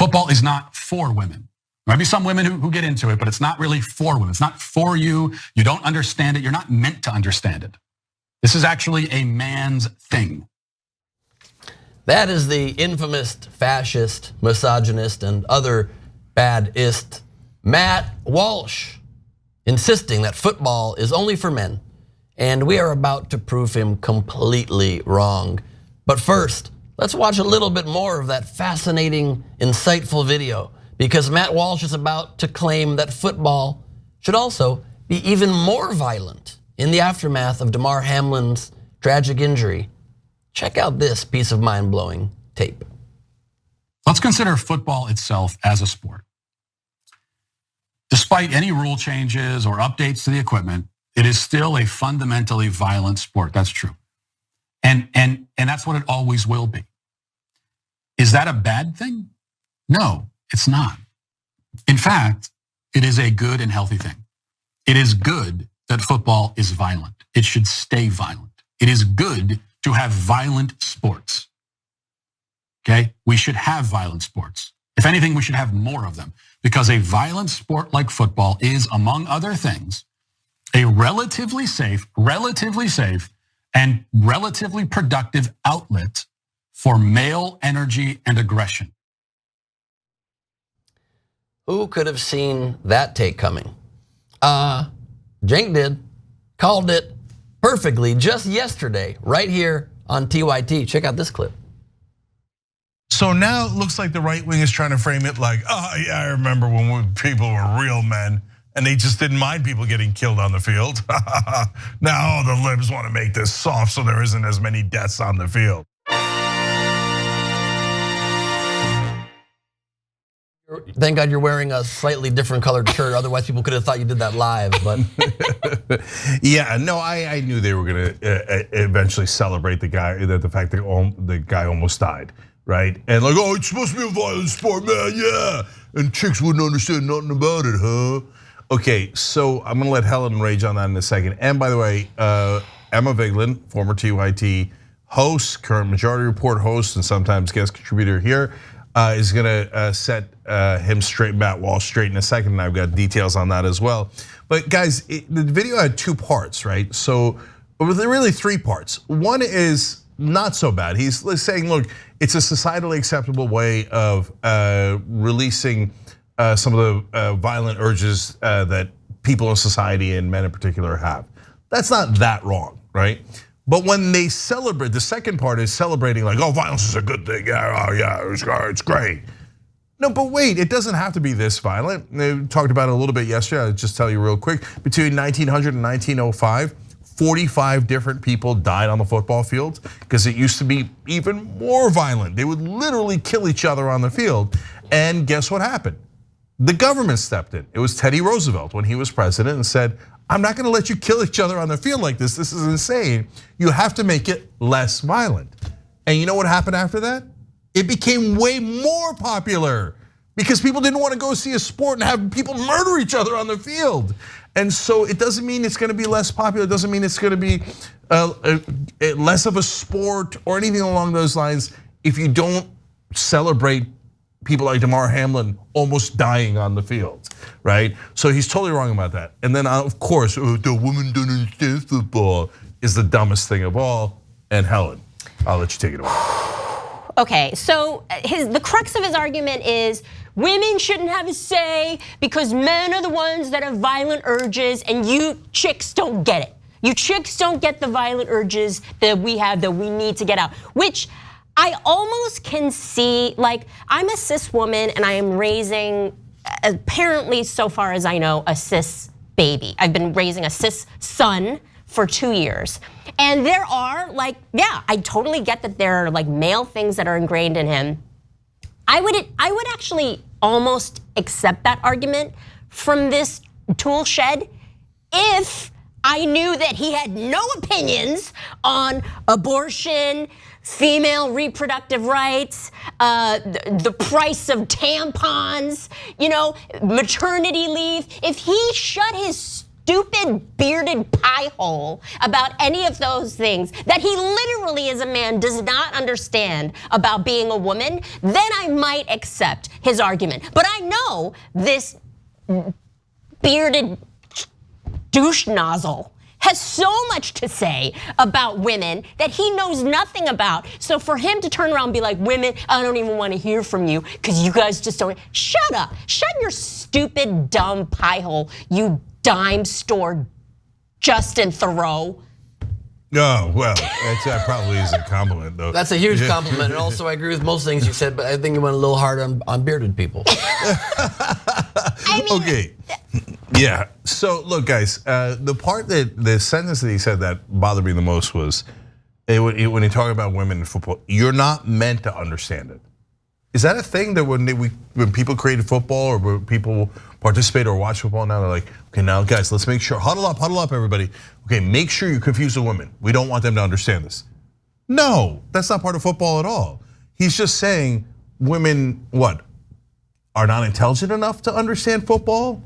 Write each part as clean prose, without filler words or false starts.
Football is not for women. There might be some women who get into it, but it's not really for women. It's not for you. You don't understand it. You're not meant to understand it. This is actually a man's thing. That is the infamous fascist, misogynist, and other badist Matt Walsh insisting that football is only for men. And we are about to prove him completely wrong. But first, let's watch a little bit more of that fascinating, insightful video, because Matt Walsh is about to claim that football should also be even more violent in the aftermath of Damar Hamlin's tragic injury. Check out this piece of mind-blowing tape. Let's consider football itself as a sport. Despite any rule changes or updates to the equipment, it is still a fundamentally violent sport. That's true. And that's what it always will be. Is that a bad thing? No, it's not. In fact, it is a good and healthy thing. It is good that football is violent. It should stay violent. It is good to have violent sports. Okay? We should have violent sports. If anything, we should have more of them, because a violent sport like football is, among other things, a relatively safe and relatively productive outlet for male energy and aggression. Who could have seen that take coming? Cenk did, called it perfectly just yesterday, right here on TYT. Check out this clip. So now it looks like the right wing is trying to frame it like, oh yeah, I remember when people were real men and they just didn't mind people getting killed on the field. Now the libs want to make this soft so there isn't as many deaths on the field. Thank God you're wearing a slightly different colored shirt. Otherwise, people could have thought you did that live. But yeah, no, I knew they were gonna eventually celebrate the fact that the guy almost died, right? And like, oh, it's supposed to be a violent sport, man, yeah. And chicks wouldn't understand nothing about it, huh? Okay, so I'm gonna let Helen rage on that in a second. And by the way, Emma Vigeland, former TYT host, current Majority Report host, and sometimes guest contributor here, is gonna set him straight, Matt Walsh straight in a second, and I've got details on that as well. But guys, the video had 2 parts, right? So really 3 parts. One is not so bad. He's saying, look, it's a societally acceptable way of releasing some of the violent urges that people in society and men in particular have. That's not that wrong, right? But when they celebrate, the second part is celebrating like, oh, violence is a good thing. Yeah, oh yeah, it's great. No, but wait, it doesn't have to be this violent. We talked about it a little bit yesterday. I'll just tell you real quick. Between 1900 and 1905, 45 different people died on the football field because it used to be even more violent. They would literally kill each other on the field. And guess what happened? The government stepped in. It was Teddy Roosevelt when he was president and said, I'm not gonna let you kill each other on the field like this. This is insane. You have to make it less violent. And you know what happened after that? It became way more popular because people didn't want to go see a sport and have people murder each other on the field. And so it doesn't mean it's gonna be less popular. It doesn't mean it's gonna be less of a sport or anything along those lines if you don't celebrate people like Damar Hamlin almost dying on the field, right? So he's totally wrong about that. And then of course, the woman don't understand football is the dumbest thing of all. And Helen, I'll let you take it away. Okay, so the crux of his argument is women shouldn't have a say because men are the ones that have violent urges and you chicks don't get it. You chicks don't get the violent urges that we have that we need to get out, which I almost can see, like I'm a cis woman and I am raising, apparently so far as I know, a cis baby. I've been raising a cis son for 2 years. And there are like, yeah, I totally get that there are like male things that are ingrained in him. I would actually almost accept that argument from this tool shed if I knew that he had no opinions on abortion, female reproductive rights, the price of tampons, maternity leave. If he shut his stupid bearded pie hole about any of those things that he literally as a man does not understand about being a woman, then I might accept his argument. But I know this bearded douche nozzle has so much to say about women that he knows nothing about. So for him to turn around and be like, women, I don't even want to hear from you because you guys just don't. Shut up. Shut your stupid, dumb pie hole, you dime store Justin Thoreau. Oh, well, that probably is a compliment, though. That's a huge compliment. And also, I agree with most things you said, but I think you went a little hard on bearded people. I mean, okay. Yeah. So look, guys, the sentence that he said that bothered me the most was when he talked about women in football. You're not meant to understand it. Is that a thing that when people created football or when people participate or watch football now, they're like, okay, now guys, let's make sure, huddle up, everybody. Okay, make sure you confuse the women. We don't want them to understand this. No, that's not part of football at all. He's just saying women, what, are not intelligent enough to understand football?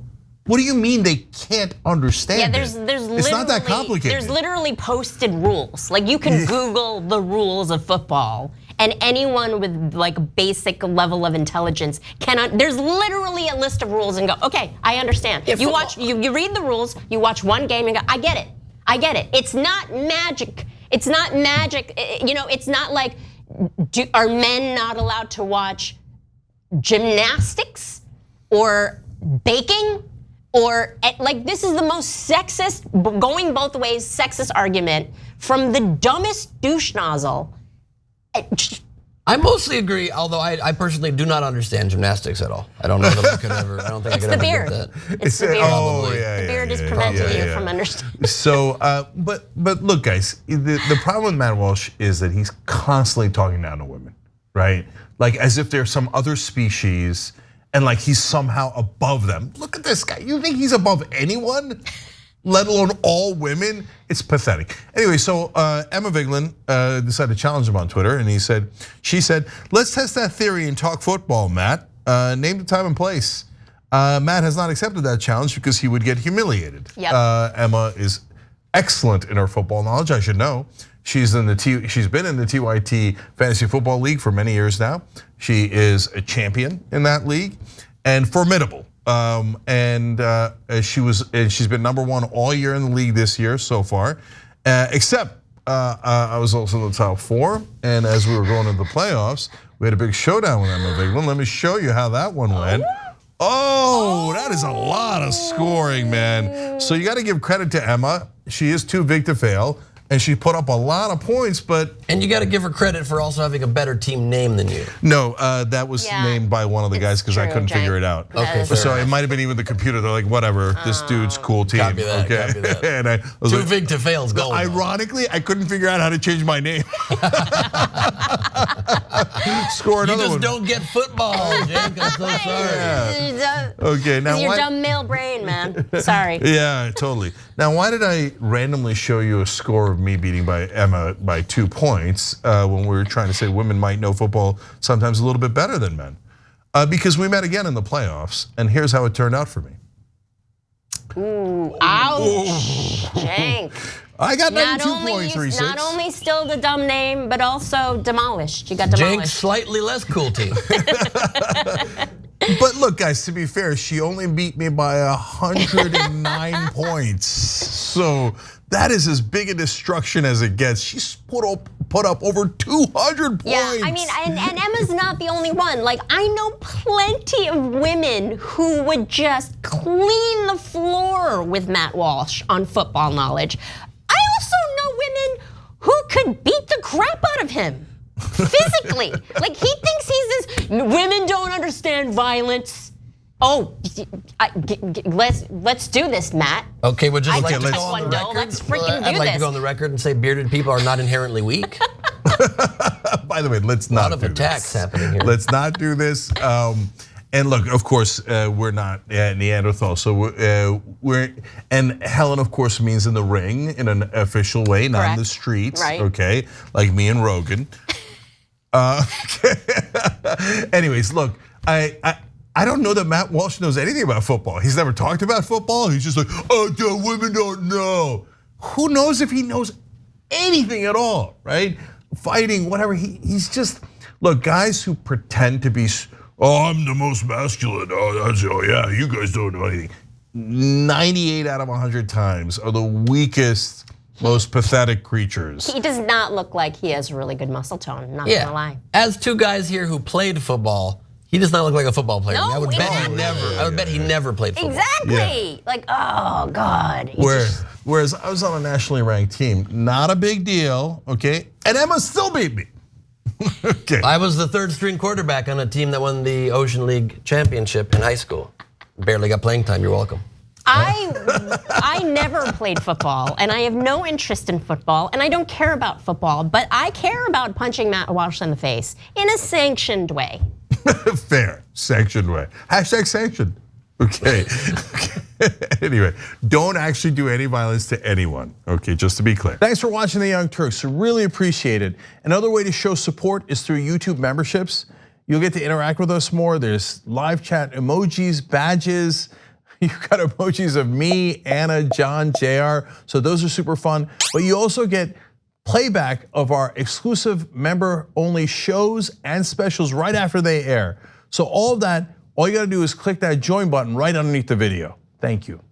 What do you mean they can't understand? Yeah, there's literally, it's not that complicated. There's literally posted rules. Like you can Google the rules of football, and anyone with like a basic level of intelligence cannot. There's literally a list of rules, and go, okay, I understand. You watch, you read the rules, you watch one game, and go, I get it. I get it. It's not magic. It's not magic. You know, it's not like, are men not allowed to watch gymnastics or baking? Or like this is the most sexist, going both ways, sexist argument from the dumbest douche nozzle. I mostly agree, although I personally do not understand gymnastics at all. I don't know that I could ever. I don't think I could ever get that. It's the beard. Oh, yeah, the beard is preventing you from understanding. So, but look, guys, the problem with Matt Walsh is that he's constantly talking down to women, right? Like as if they're some other species. And like he's somehow above them. Look at this guy. You think he's above anyone, let alone all women? It's pathetic. Anyway, so Emma Vigeland decided to challenge him on Twitter, and she said, let's test that theory and talk football, Matt. Name the time and place. Matt has not accepted that challenge because he would get humiliated. Yep. Emma is excellent in her football knowledge, I should know. She's been in the TYT Fantasy Football League for many years now. She is a champion in that league and formidable. She's been number one all year in the league this year so far. Except I was also in the top 4, and as we were going into the playoffs, we had a big showdown with Emma Vigeland. Let me show you how that one went. Oh, that is a lot of scoring, man. So you got to give credit to Emma. She is too big to fail. And she put up a lot of points, but and you got to give her credit for also having a better team name than you. No, that was named by one of the guys because I couldn't figure it out. Okay, so it might have been even the computer. They're like, whatever, this dude's cool team. Copy that, okay, copy that. And I was too like, big to fail is gold. Ironically, I couldn't figure out how to change my name. Score another one. You just don't get football, Cenk. I'm so sorry. Yeah. Okay, now your dumb male brain, man. Sorry. Yeah, totally. Now, why did I randomly show you a score of me beating by Emma by 2 points when we were trying to say women might know football sometimes a little bit better than men? Because we met again in the playoffs, and here's how it turned out for me. Ooh, ouch, Cenk. I got 92 points, 3-6. Not only still the dumb name, but also demolished. You got Cenk's demolished. slightly less cool team. But look, guys, to be fair, she only beat me by 109 points. So that is as big a destruction as it gets. She's put up over 200 points. Yeah, I mean, and Emma's not the only one. Like, I know plenty of women who would just clean the floor with Matt Walsh on football knowledge. I also know women who could beat the crap out of him. Physically, like he thinks he's this. Women don't understand violence. Oh, let's do this, Matt. Okay, well, just like to go on the record. Let's freaking do I'd like this. to go on the record and say bearded people are not inherently weak. By the way, let's not do this. A lot of attacks happening here. Let's not do this. And look, of course, we're not Neanderthal, so and Helen, of course, means in the ring in an official way, not in the streets, okay? Like me and Rogan. Anyways, look, I don't know that Matt Walsh knows anything about football. He's never talked about football. He's just like, oh, the women don't know. Who knows if he knows anything at all, right? Fighting, whatever. He's just, look, guys who pretend to be, oh, I'm the most masculine. Oh, yeah, you guys don't know anything. 98 out of 100 times are the weakest, most pathetic creatures. He does not look like he has really good muscle tone, not gonna lie. As two guys here who played football, he does not look like a football player. No, I would exactly. bet he never played football. Exactly. Like, oh God. Whereas I was on a nationally ranked team, not a big deal, okay? And Emma still beat me. Okay. I was the third string quarterback on a team that won the Ocean League championship in high school. Barely got playing time, you're welcome. I never played football, and I have no interest in football, and I don't care about football, but I care about punching Matt Walsh in the face in a sanctioned way. Fair, sanctioned way. Hashtag sanctioned. Okay. Anyway, don't actually do any violence to anyone, okay, just to be clear. Thanks for watching The Young Turks, really appreciate it. Another way to show support is through YouTube memberships. You'll get to interact with us more. There's live chat emojis, badges. You've got emojis of me, Anna, John, JR, so those are super fun. But you also get playback of our exclusive member-only shows and specials right after they air. So all of that, all you gotta do is click that join button right underneath the video. Thank you.